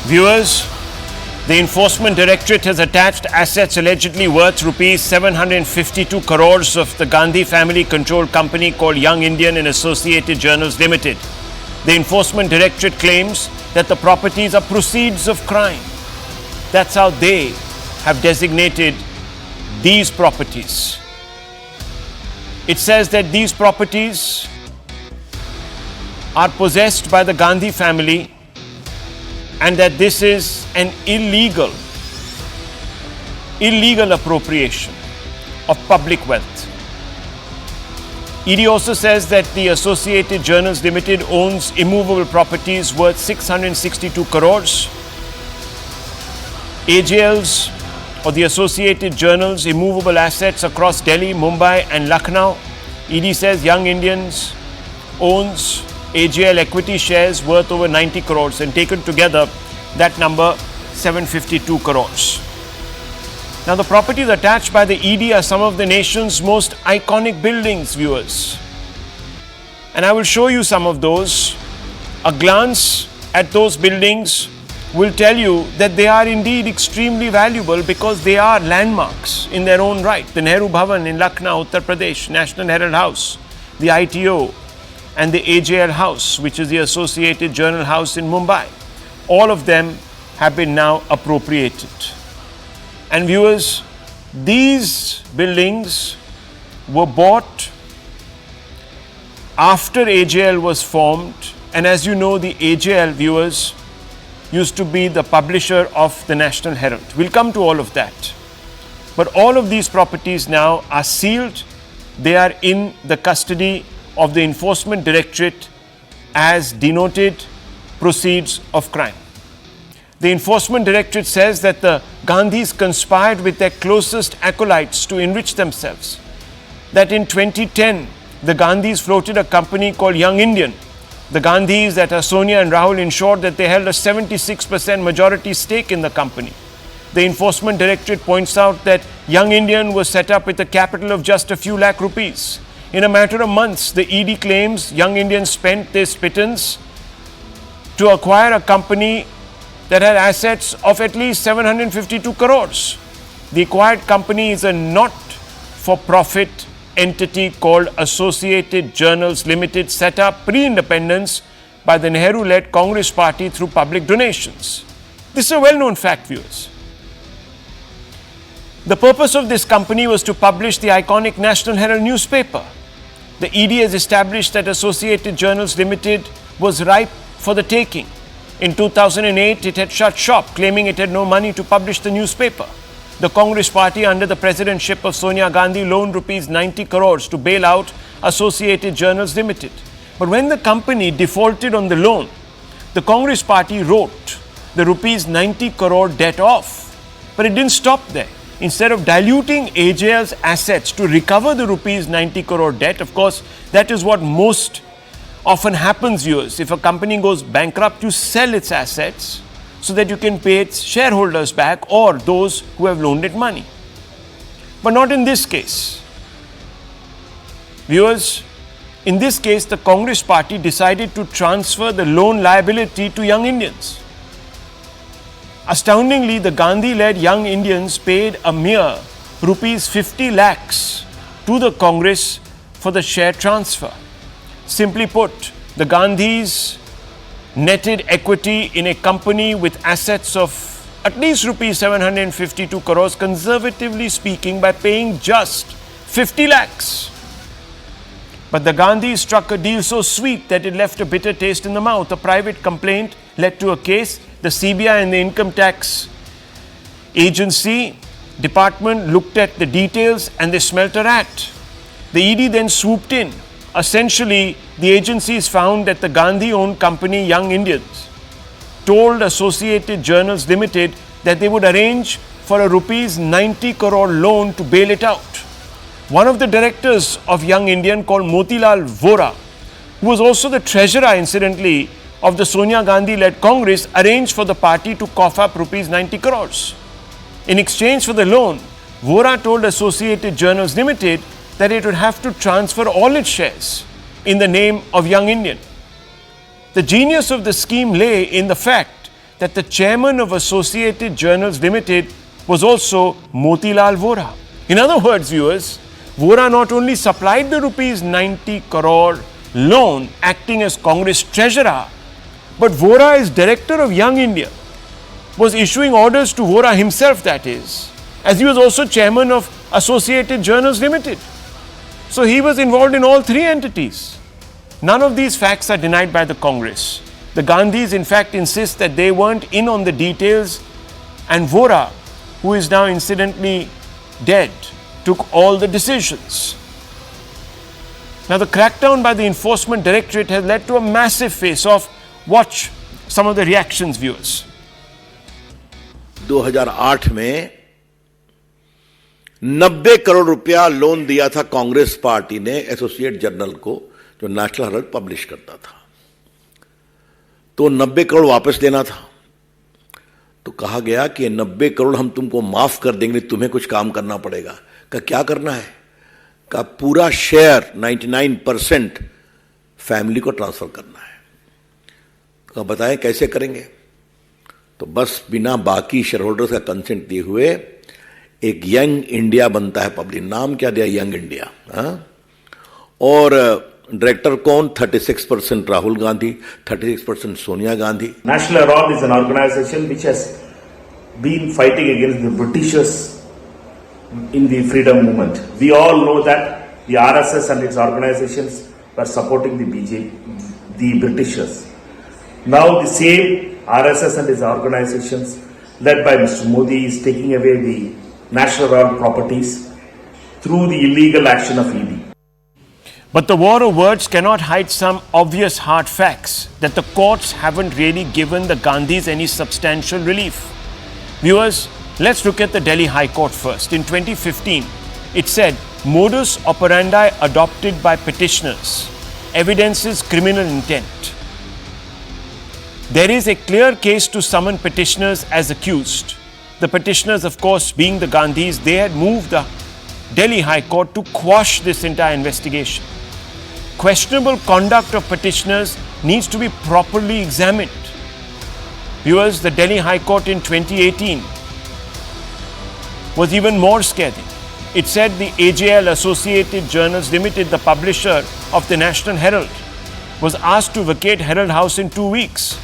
Viewers, the Enforcement Directorate has attached assets allegedly worth rupees 752 crores of the Gandhi family-controlled company called Young Indian and Associated Journals Limited. The Enforcement Directorate claims that the properties are proceeds of crime. That's how they have designated these properties. It says that these properties are possessed by the Gandhi family and that this is an illegal appropriation of public wealth. ED also says that the Associated Journals Limited owns immovable properties worth 662 crores. AJL's or the Associated Journals immovable assets across Delhi, Mumbai and Lucknow. ED says Young Indians owns AJL equity shares worth over 90 crores and taken together that number 752 crores. Now the properties attached by the ED are some of the nation's most iconic buildings, viewers. And I will show you some of those. A glance at those buildings will tell you that they are indeed extremely valuable because they are landmarks in their own right. The Nehru Bhavan in Lucknow, Uttar Pradesh, National Herald House, the ITO, and the AJL House, which is the Associated Journal House in Mumbai. All of them have been now appropriated. And viewers, these buildings were bought after AJL was formed. And as you know, the AJL, viewers, used to be the publisher of the National Herald. We'll come to all of that. But all of these properties now are sealed. They are in the custody of the Enforcement Directorate as denoted proceeds of crime. The Enforcement Directorate says that the Gandhis conspired with their closest acolytes to enrich themselves. That in 2010, the Gandhis floated a company called Young Indian. The Gandhis, that are Sonia and Rahul, ensured that they held a 76% majority stake in the company. The Enforcement Directorate points out that Young Indian was set up with a capital of just a few lakh rupees. In a matter of months, the ED claims Young Indian spent this pittance to acquire a company that had assets of at least 752 crores. The acquired company is a not-for-profit entity called Associated Journals Limited, set up pre-independence by the Nehru-led Congress party through public donations. This is a well-known fact, viewers. The purpose of this company was to publish the iconic National Herald newspaper. The ED has established that Associated Journals Limited was ripe for the taking. In 2008, it had shut shop, claiming it had no money to publish the newspaper. The Congress party, under the presidentship of Sonia Gandhi, loaned rupees 90 crores to bail out Associated Journals Limited. But when the company defaulted on the loan, the Congress party wrote the rupees 90 crore debt off. But it didn't stop there. Instead of diluting AJL's assets to recover the rupees 90 crore debt, of course, that is what most often happens, viewers. If a company goes bankrupt, you sell its assets so that you can pay its shareholders back or those who have loaned it money. But not in this case. Viewers, in this case, the Congress party decided to transfer the loan liability to Young Indians. Astoundingly, the Gandhi-led Young Indians paid a mere rupees 50 lakhs to the Congress for the share transfer. Simply put, the Gandhis netted equity in a company with assets of at least rupees 752 crores, conservatively speaking, by paying just 50 lakhs. But the Gandhis struck a deal so sweet that it left a bitter taste in the mouth. A private complaint led to a case. The CBI and the Income Tax Agency department looked at the details and they smelt a rat. The ED then swooped in. Essentially, the agencies found that the Gandhi-owned company Young Indians told Associated Journals Limited that they would arrange for a rupees 90 crore loan to bail it out. One of the directors of Young Indian, called Motilal Vora, who was also the treasurer, incidentally, of the Sonia Gandhi-led Congress, arranged for the party to cough up rupees 90 crores. In exchange for the loan, Vora told Associated Journals Limited that it would have to transfer all its shares in the name of Young Indian. The genius of the scheme lay in the fact that the chairman of Associated Journals Limited was also Motilal Vora. In other words, viewers, Vora not only supplied the rupees 90 crore loan acting as Congress treasurer, but Vora is director of Young India, was issuing orders to Vora himself, that is, as he was also chairman of Associated Journals Limited. So he was involved in all three entities. None of these facts are denied by the Congress. The Gandhis, in fact, insist that they weren't in on the details, and Vora, who is now incidentally dead, took all the decisions. Now, the crackdown by the Enforcement Directorate has led to a massive face-off. Watch some of the reactions, viewers. 2008 में 90 करोड़ रुपया loan दिया था Congress party ने associate journal को, जो national Herald publish करता था। तो 90 करोड़ वापस देना था। तो कहा गया कि 90 करोड़ हम तुमको माफ कर देंगे, तुम्हें कुछ काम करना पड़ेगा। का क्या करना है? का पूरा शेयर 99% फैमिली को ट्रांसफर करना है। का बताएं कैसे करेंगे? तो बस बिना बाकी शेयर होल्डर्स का कंसेंट दिए हुए एक यंग इंडिया बनता है पब्लिक। नाम क्या दिया? Young India. और डायरेक्टर कौन? 36% Rahul Gandhi, 36% Sonia Gandhi. National Herald is an organization which has been fighting against the Britishers in the freedom movement. We all know that the RSS and its organizations were supporting the BJP, the Britishers. Now the same RSS and its organizations led by Mr. Modi is taking away the National Herald properties through the illegal action of ED. But the war of words cannot hide some obvious hard facts that the courts haven't really given the Gandhis any substantial relief. Viewers, let's look at the Delhi High Court first. In 2015, it said modus operandi adopted by petitioners evidences criminal intent. There is a clear case to summon petitioners as accused. The petitioners, of course, being the Gandhis, they had moved the Delhi High Court to quash this entire investigation. Questionable conduct of petitioners needs to be properly examined. Viewers, the Delhi High Court in 2018 was even more scathing. It said the AJL, Associated Journals Limited, the publisher of the National Herald, was asked to vacate Herald House in 2 weeks.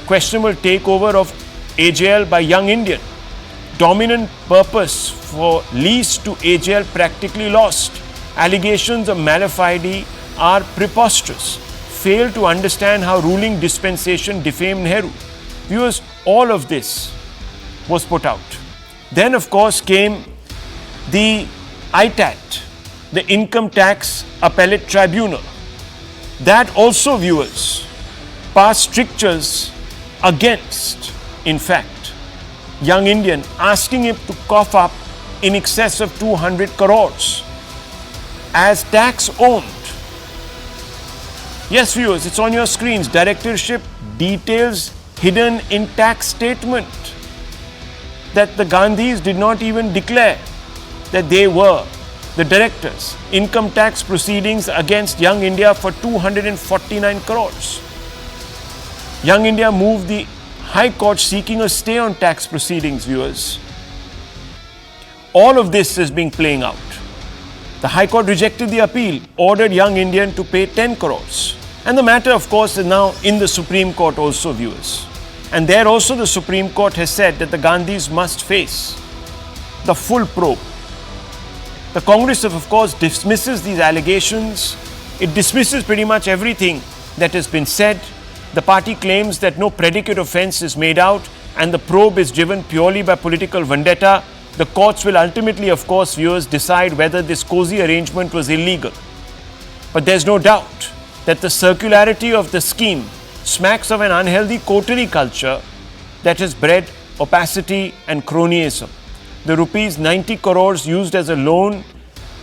Questionable takeover of AJL by Young Indian. Dominant purpose for lease to AJL practically lost. Allegations of mala fide are preposterous. Fail to understand how ruling dispensation defamed Nehru. Viewers, all of this was put out. Then, of course, came the ITAT, the Income Tax Appellate Tribunal. That also, viewers, passed strictures against, in fact, Young Indian, asking him to cough up in excess of 200 crores as tax owned. Yes, viewers, it's on your screens. Directorship details hidden in tax statement that the Gandhis did not even declare that they were the directors. Income tax proceedings against Young India for 249 crores. Young India moved the High Court seeking a stay on tax proceedings, viewers. All of this is being playing out. The High Court rejected the appeal, ordered Young Indian to pay 10 crores. And the matter, of course, is now in the Supreme Court also, viewers. And there also the Supreme Court has said that the Gandhis must face the full probe. The Congress, of course, dismisses these allegations. It dismisses pretty much everything that has been said. The party claims that no predicate offense is made out and the probe is driven purely by political vendetta. The courts will ultimately, of course, viewers, decide whether this cozy arrangement was illegal. But there's no doubt that the circularity of the scheme smacks of an unhealthy coterie culture that has bred opacity and cronyism. The rupees 90 crores used as a loan,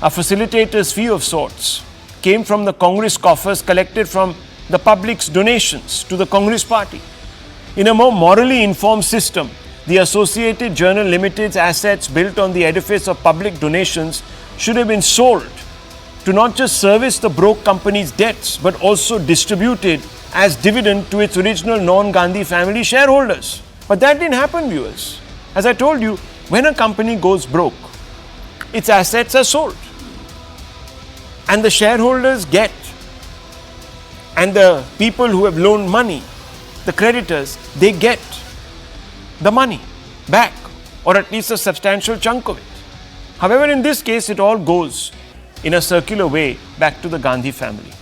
a facilitator's fee of sorts, came from the Congress coffers collected from the public's donations to the Congress party. In a more morally informed system, the Associated Journal Limited's assets built on the edifice of public donations should have been sold to not just service the broke company's debts, but also distributed as dividend to its original non-Gandhi family shareholders. But that didn't happen, viewers. As I told you, when a company goes broke, its assets are sold. And the shareholders get, and the people who have loaned money, the creditors, they get the money back, or at least a substantial chunk of it. However, in this case, it all goes in a circular way back to the Gandhi family.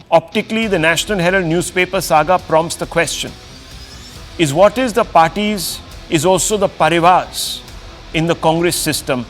Optically, the National Herald newspaper saga prompts the question: is what is the parties is also the parivars in the Congress system